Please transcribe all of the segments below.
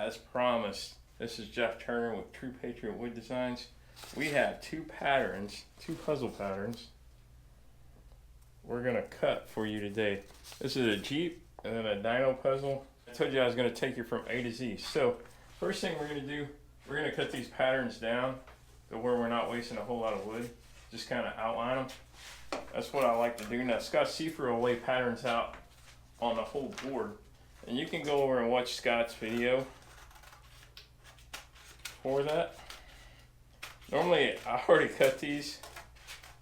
as promised, this is Jeff Turner with True Patriot Wood Designs. We have two puzzle patterns we're gonna cut for you today. This is a Jeep and then a Dino puzzle. I told you I was gonna take you from A to Z. So first thing we're gonna do, we're gonna cut these patterns down to where we're not wasting a whole lot of wood. Just kind of outline them. That's what I like to do. Now Scott Seifer will lay patterns out on the whole board. And you can go over and watch Scott's video for that. Normally I already cut these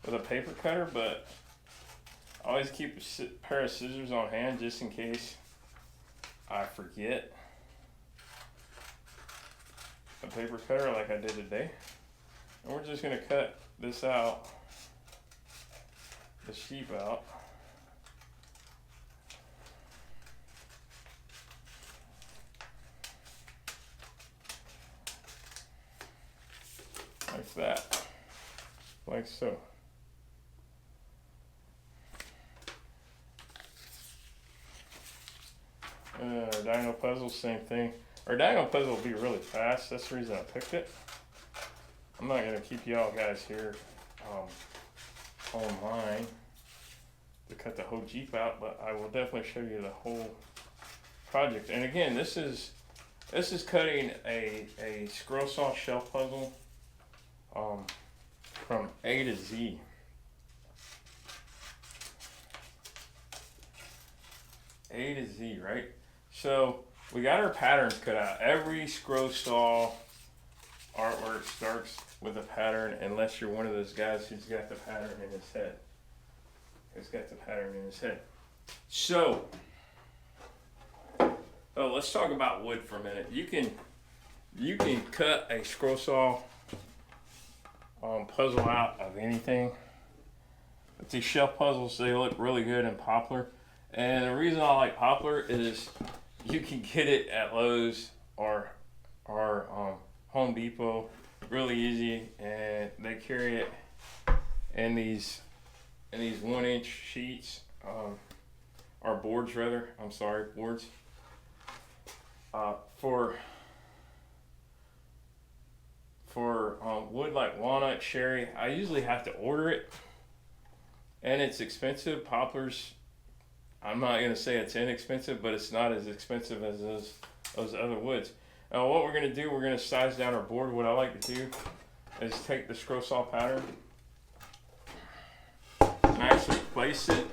with a paper cutter, but I always keep a pair of scissors on hand just in case I forget a paper cutter like I did today. And we're just gonna cut this out, the sheep out. Like that, like so. Our Dino puzzle, same thing. Our Dino puzzle will be really fast. That's the reason I picked it. I'm not gonna keep y'all guys here online to cut the whole Jeep out, but I will definitely show you the whole project. And again, this is cutting a scroll saw shelf puzzle from A to Z. A to Z, right? So we got our patterns cut out. Every scroll saw artwork starts with a pattern, unless you're one of those guys who's got the pattern in his head. So, let's talk about wood for a minute. You can cut a scroll saw puzzle out of anything. But these shelf puzzles, they look really good in poplar. And the reason I like poplar is you can get it at Lowe's or Home Depot really easy, and they carry it in these 1-inch sheets, or boards rather. I'm sorry, boards. For wood like walnut, cherry, I usually have to order it, and it's expensive. Poplars, I'm not gonna say it's inexpensive, but it's not as expensive as those other woods. Now what we're gonna do, we're gonna size down our board. What I like to do is take the scroll saw pattern and actually place it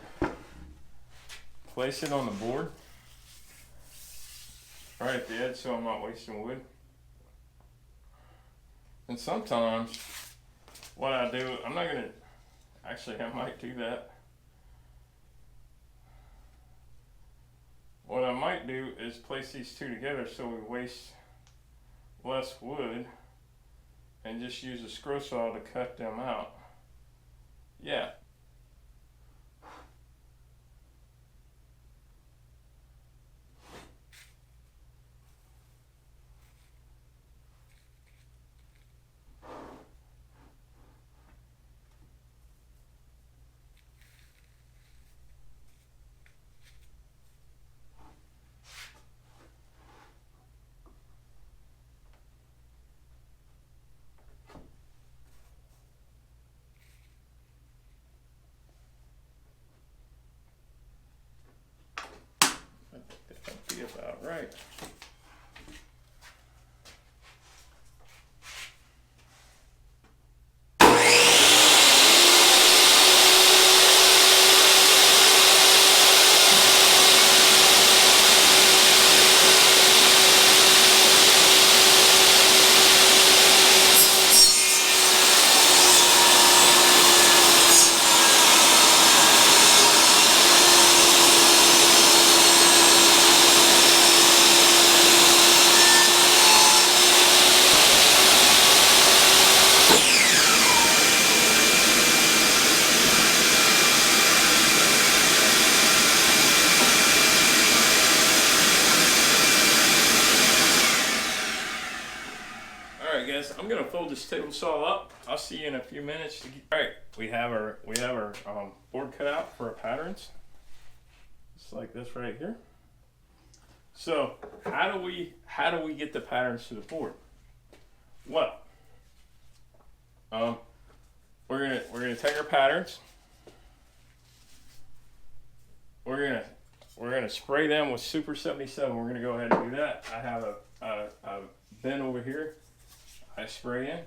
on the board right at the edge, so I'm not wasting wood. And sometimes what I do, I might do that. What I might do is place these two together so we waste less wood and just use a scroll saw to cut them out. Yeah. That'd be about right. I'm gonna fold this table saw up. I'll see you in a few minutes. All right, we have our board cut out for our patterns. Just like this right here. So how do we get the patterns to the board? Well, we're gonna take our patterns. We're gonna spray them with Super 77. We're gonna go ahead and do that. I have a bin over here. I spray in.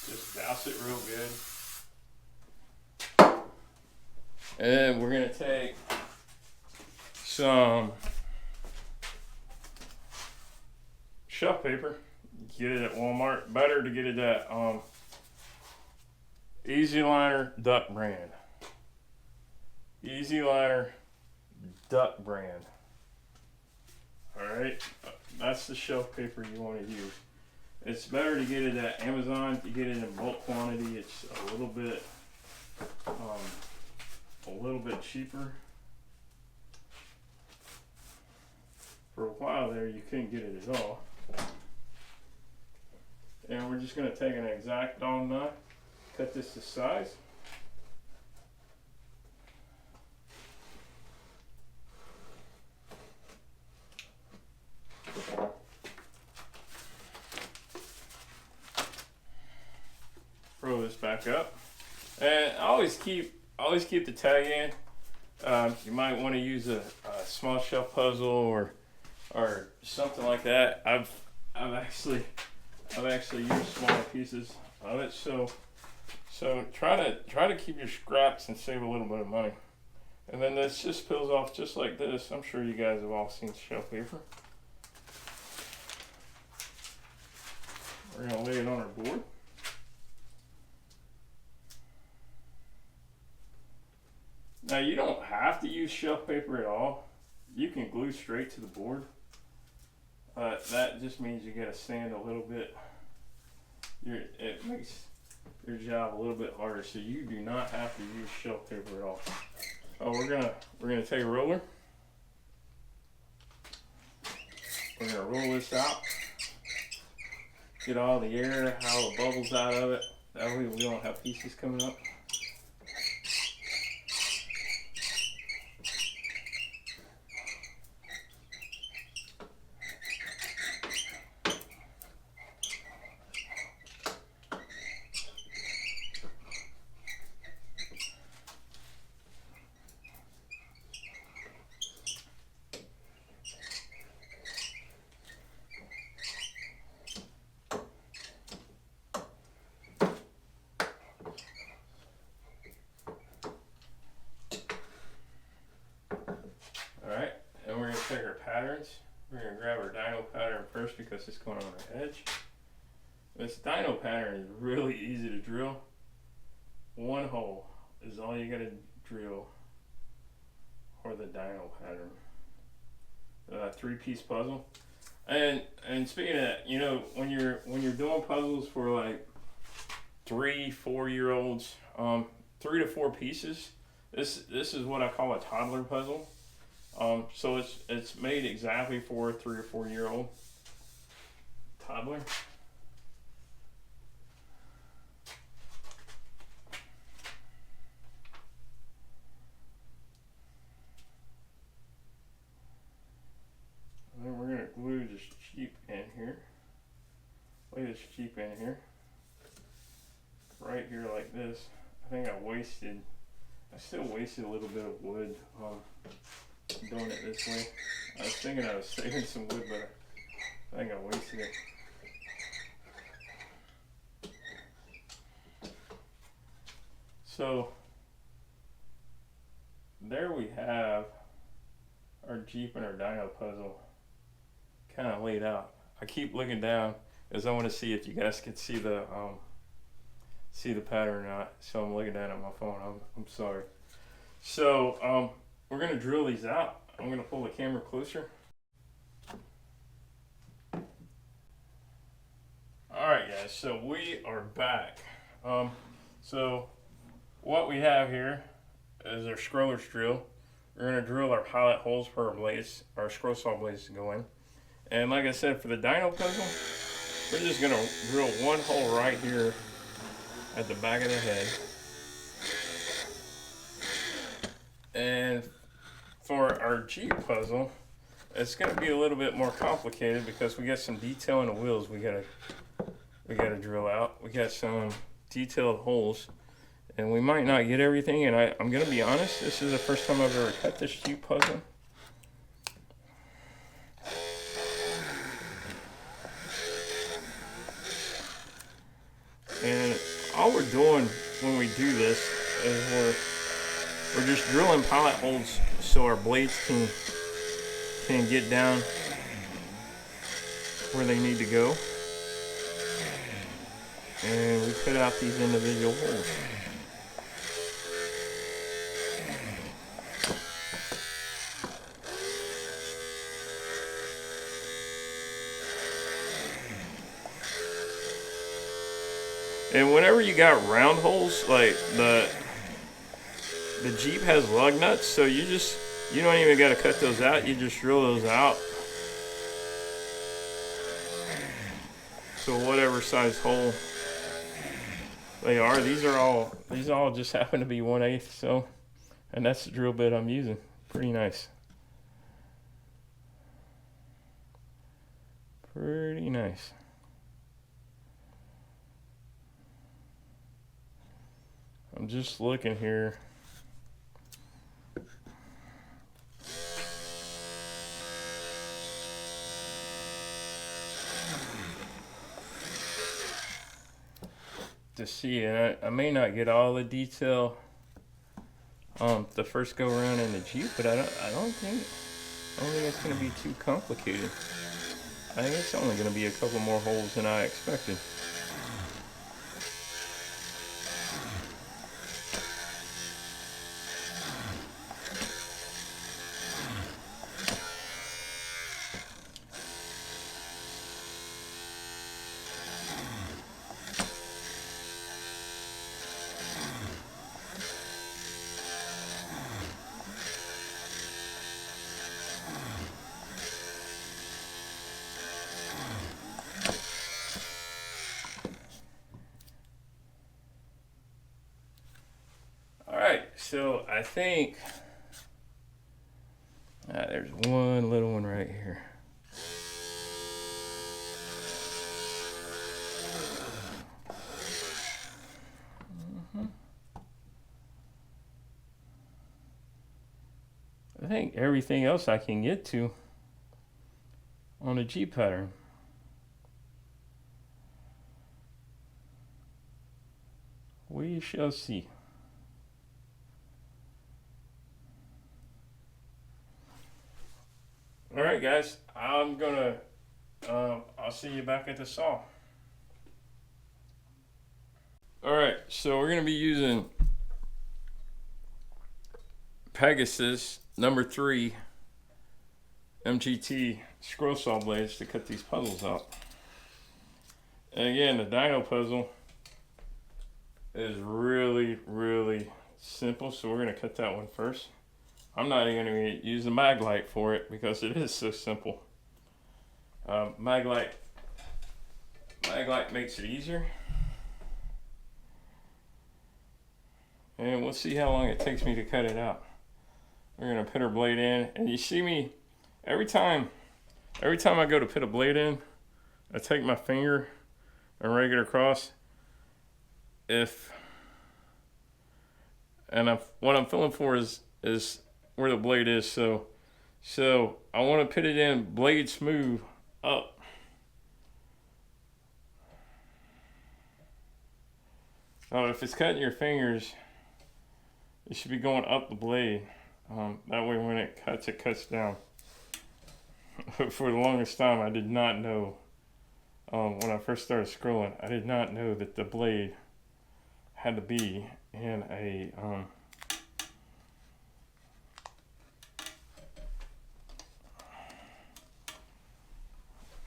Just douse it real good. And we're gonna take some shelf paper. Get it at Walmart. Better to get it at Easy Liner Duck brand. Easy Liner Duck brand. Alright, that's the shelf paper you want to use. It's better to get it at Amazon. To get it in bulk quantity, it's a little bit cheaper. For a while there, you couldn't get it at all. And we're just going to take an X-Acto knife, cut this to size. Roll this back up, and always keep the tag in. You might want to use a small shelf puzzle or something like that. I've actually used smaller pieces of it. So try to keep your scraps and save a little bit of money. And then this just peels off just like this. I'm sure you guys have all seen shelf paper. We're gonna lay it on our board. Now you don't have to use shelf paper at all. You can glue straight to the board. That just means you gotta sand a little bit. It makes your job a little bit harder. So you do not have to use shelf paper at all. Oh, we're gonna take a roller. We're gonna roll this out. Get all the air, all the bubbles out of it. That way we don't have pieces coming up. Alright, and we're going to take our patterns. We're going to grab our dino pattern first because it's going on our edge. This dino pattern is really easy to drill. One hole is all you got to drill for the dino pattern. 3-piece puzzle. And speaking of that, you know, when you're doing puzzles for like 3-4 year olds, 3 to 4 pieces, this is what I call a toddler puzzle. So it's made exactly for a 3 or 4 year old toddler. And then we're gonna glue this cheap in here. Lay this cheap in here. Right here like this. I think I still wasted a little bit of wood. Doing it this way. I was thinking I was saving some wood, but I think I wasted it. So there we have our Jeep and our Dino puzzle kind of laid out. I keep looking down as I want to see if you guys can see the pattern or not. So I'm looking down at my phone. I'm sorry. So we're going to drill these out. I'm going to pull the camera closer. Alright guys, so we are back. So what we have here is our scroller's drill. We're going to drill our pilot holes for our blades, our scroll saw blades to go in. And like I said, for the dino puzzle, we're just gonna drill one hole right here at the back of the head. And for our Jeep puzzle, it's gonna be a little bit more complicated because we got some detail in the wheels we gotta drill out. We got some detailed holes, and we might not get everything. And I'm gonna be honest, this is the first time I've ever cut this Jeep puzzle. And all we're doing when we do this is we're just drilling pilot holes so our blades can get down where they need to go. And we cut out these individual holes. And whenever you got round holes, like the Jeep has lug nuts, so you don't even got to cut those out. You just drill those out. So whatever size hole they are, these all just happen to be 1/8. So, and that's the drill bit I'm using. Pretty nice. Pretty nice. I'm just looking here. To see, and I may not get all the detail the first go around in the Jeep, but I don't think it's going to be too complicated. I think it's only going to be a couple more holes than I expected. So I think there's one little one right here. I think everything else I can get to on a G pattern. We shall see. All right, guys, I'm gonna, I'll see you back at the saw. All right, so we're gonna be using Pegasus #3 MGT scroll saw blades to cut these puzzles out. And again, the dino puzzle is really, really simple, so we're gonna cut that one first. I'm not even going to use the mag light for it because it is so simple. Mag light makes it easier. And we'll see how long it takes me to cut it out. We're going to put our blade in, and you see me every time I go to put a blade in, I take my finger and rake it across. What I'm feeling for is where the blade is, so I want to put it in blade smooth up. If it's cutting your fingers, it should be going up the blade. That way when it cuts down. For the longest time, I did not know, when I first started scrolling, I did not know that the blade had to be in a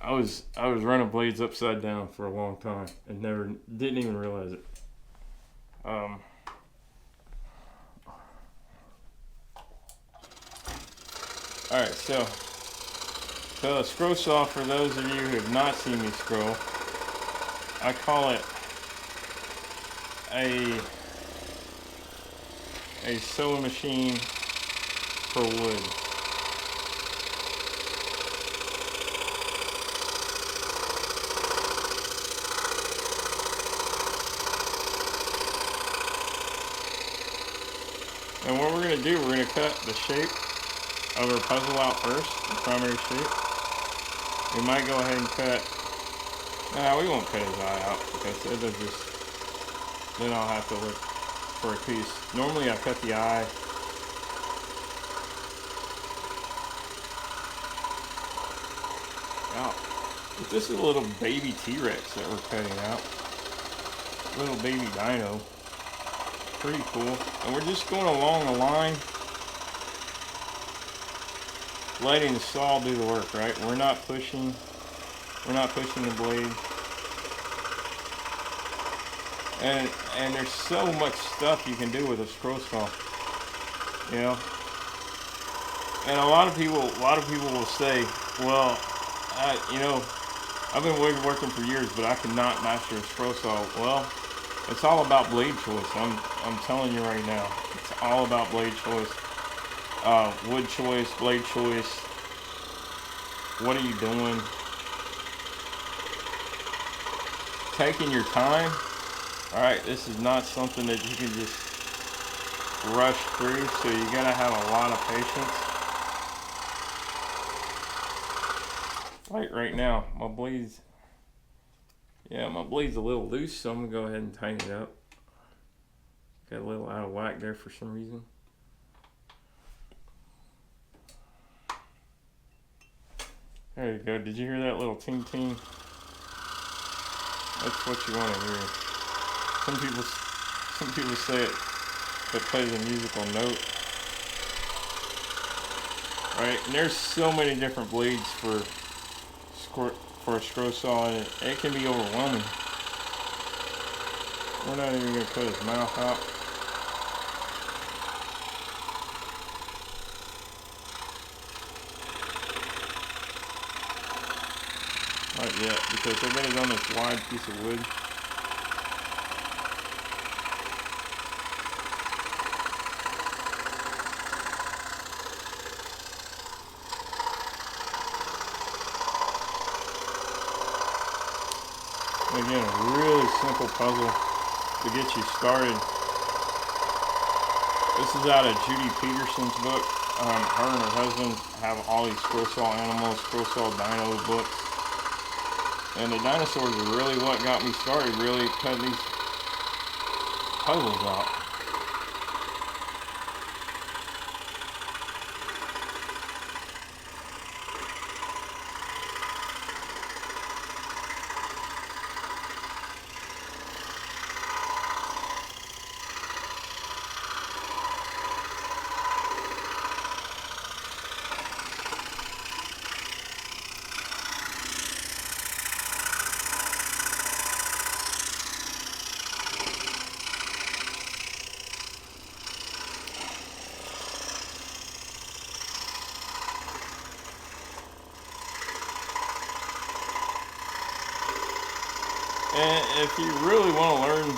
I was running blades upside down for a long time and didn't even realize it. All right, so So a scroll saw, for those of you who have not seen me scroll, I call it a sewing machine for wood. And what we're going to do, we're going to cut the shape of our puzzle out first, the primary shape. We might go ahead and cut, we won't cut his eye out because it'll just, then I'll have to look for a piece. Normally I cut the eye. Out. But this is a little baby T-Rex that we're cutting out. Little baby dino. Pretty cool. And we're just going along the line, letting the saw do the work, right? We're not pushing the blade. And there's so much stuff you can do with a scroll saw, you know. And a lot of people will say, well, I've been working for years, but I cannot master a scroll saw. Well, it's all about blade choice. I'm telling you right now, it's all about blade choice, wood choice, blade choice. What are you doing? Taking your time. All right, this is not something that you can just rush through, so you gotta have a lot of patience. Like right now, my blade's a little loose, so I'm gonna go ahead and tighten it up. Got a little out of whack there for some reason. There you go. Did you hear that little ting ting? That's what you want to hear. Some people say it plays a musical note. Right? And there's so many different blades for a scroll saw, and it can be overwhelming. We're not even going to cut his mouth out. Not yet, because I got it on this wide piece of wood. Again, a really simple puzzle to get you started. This is out of Judy Peterson's book. Her and her husband have all these scroll saw animals, scroll saw dino books. And the dinosaurs are really what got me started, really cutting these puzzles out. And if you really want to learn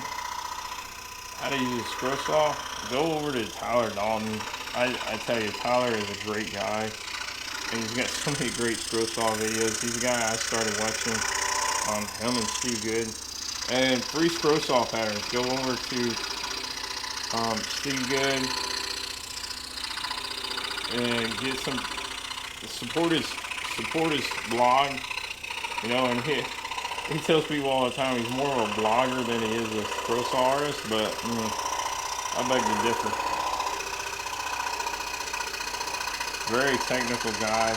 how to use a scroll saw, go over to Tyler Dalton. I tell you, Tyler is a great guy, and he's got so many great scroll saw videos. He's a guy I started watching, him and Steve Good. And free scroll saw patterns. Go over to Steve Good and get some support his blog. You know, and he tells people all the time he's more of a blogger than he is a scroll saw artist, but I beg to differ. Very technical guy.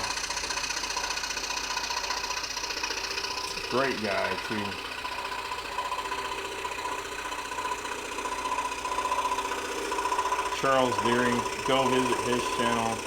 Great guy too. Charles Deering, go visit his channel.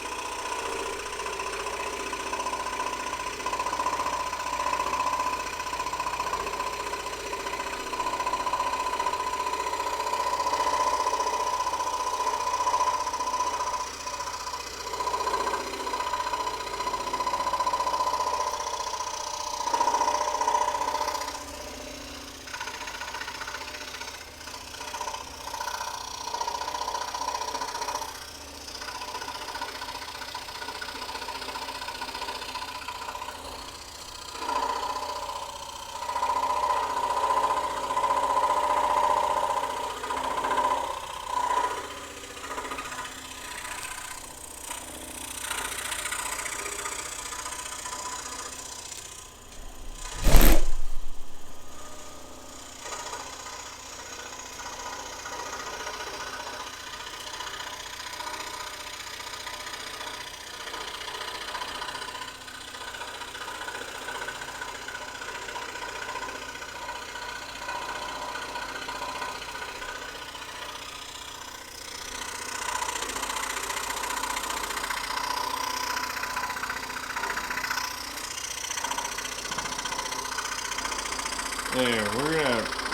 Yeah, we're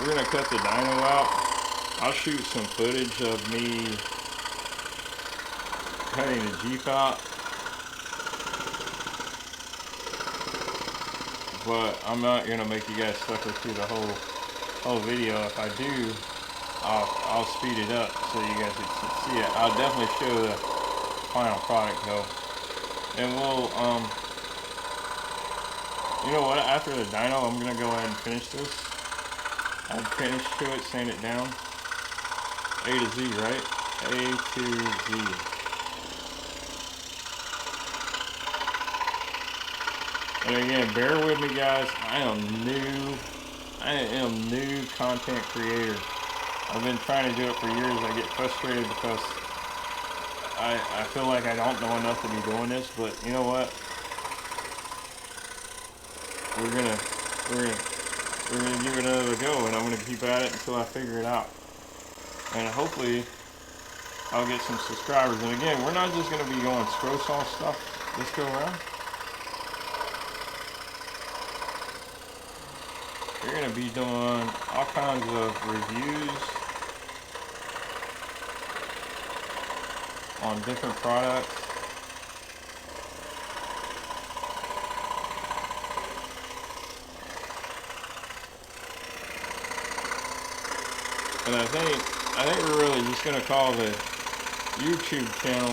gonna cut the dino out. I'll shoot some footage of me cutting the Jeep out, but I'm not gonna make you guys suffer through the whole video. If I do, I'll speed it up so you guys can see it. I'll definitely show the final product though, and we'll you know what? After the dyno, I'm gonna go ahead and finish this. Add finish to it, sand it down. A to Z, right? A to Z. And again, bear with me, guys. I am new content creator. I've been trying to do it for years. I get frustrated because I feel like I don't know enough to be doing this. But you know what? We're gonna give it another go, and I'm gonna keep at it until I figure it out. And hopefully, I'll get some subscribers. And again, we're not just gonna be going scroll saw stuff this go around. We're going to be doing all kinds of reviews on different products. And I think we're really just going to call the YouTube channel,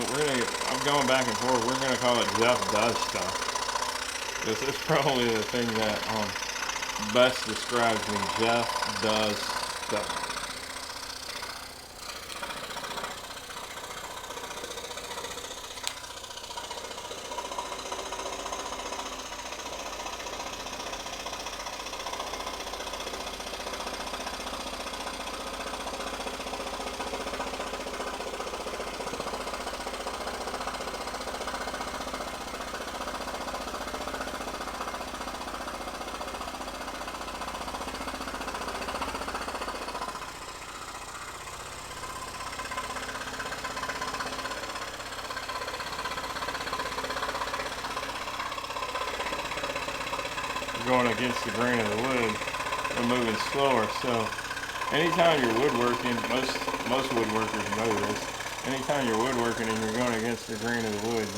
I'm going back and forth, we're going to call it Jeff Does Stuff. This is probably the thing that best describes me. Jeff Does Stuff. Going against the grain of the wood and moving slower. So anytime you're woodworking, most woodworkers know this. Anytime you're woodworking and you're going against the grain of the wood,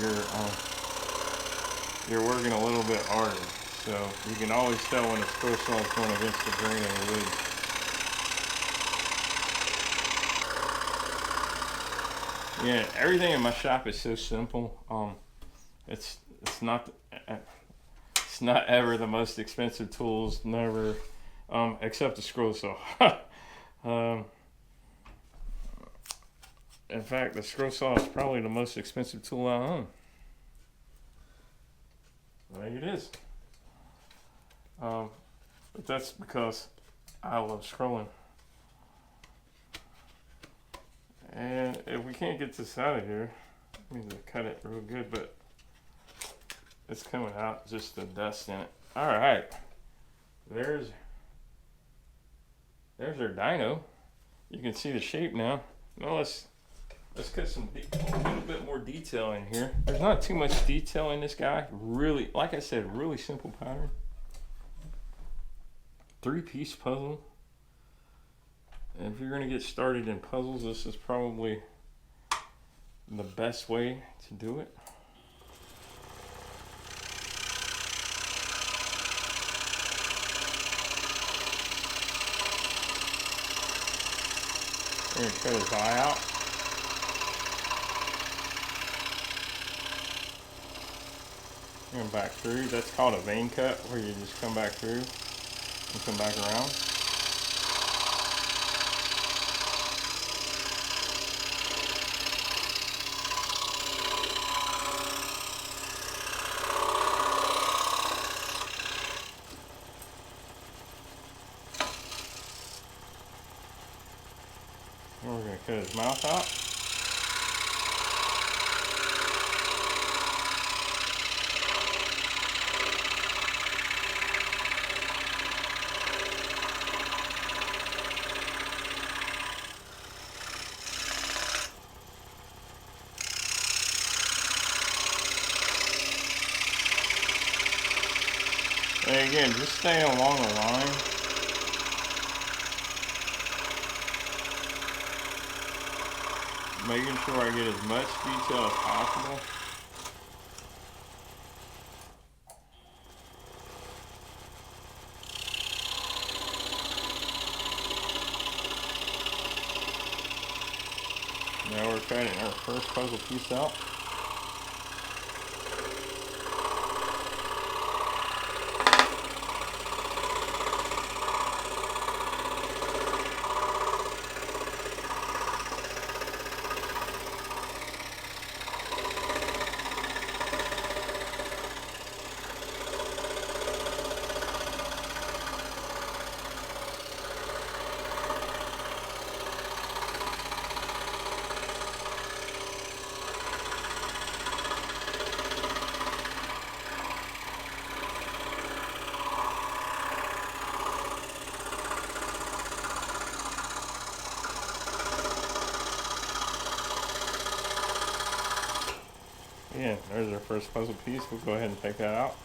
you're working a little bit harder. So you can always tell when a scroll saw is going against the grain of the wood. Yeah, everything in my shop is so simple. It's not ever the most expensive tools, never, except the scroll saw. In fact, the scroll saw is probably the most expensive tool I own. There it is. But that's because I love scrolling. And if we can't get this out of here, I mean to cut it real good, but it's coming out, just the dust in it. All right, there's our dino. You can see the shape now. Now let's cut a little bit more detail in here. There's not too much detail in this guy. Really, like I said, really simple pattern. 3-piece puzzle. And if you're gonna get started in puzzles, this is probably the best way to do it. We're gonna cut his eye out. And back through. That's called a vein cut, where you just come back through and come back around. And we're going to cut his mouth out. And again, just stay along the line. making sure I get as much detail as possible. Now we're cutting our first puzzle piece out. Yeah, there's our first puzzle piece. We'll go ahead and take that out.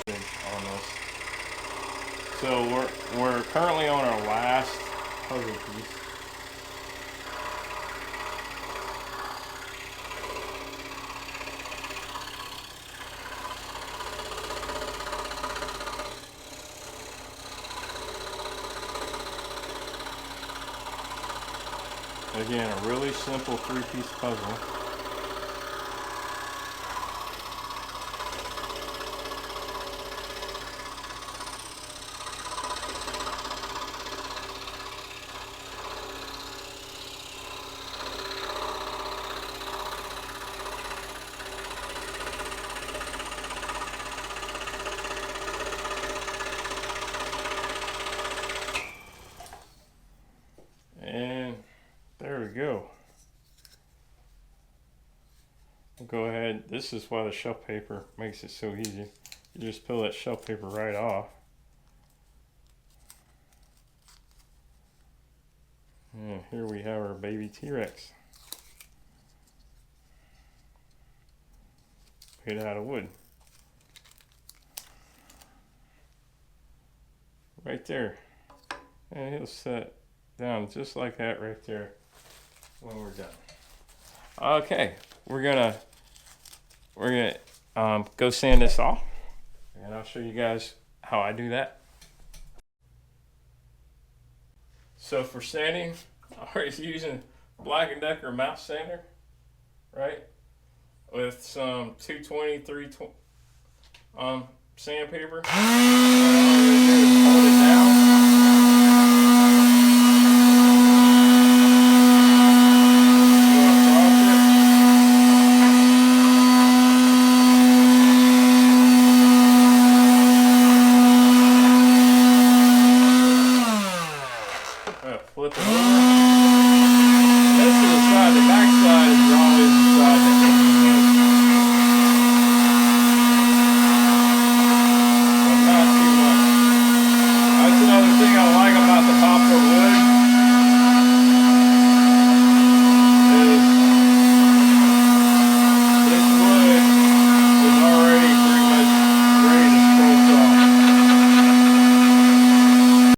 On this. So we're currently on our last puzzle piece. Again, a really simple 3-piece puzzle. And there we go. We'll go ahead. This is why the shelf paper makes it so easy. You just peel that shelf paper right off. And here we have our baby T-Rex. Made out of wood. Right there. And he'll set down just like that right there when we're done. Okay, we're gonna go sand this off, and I'll show you guys how I do that. So for sanding, I'm always using Black & Decker mouse sander, right? With some 220, 320 sandpaper. All I'm gonna do is hold it down. Flip it over.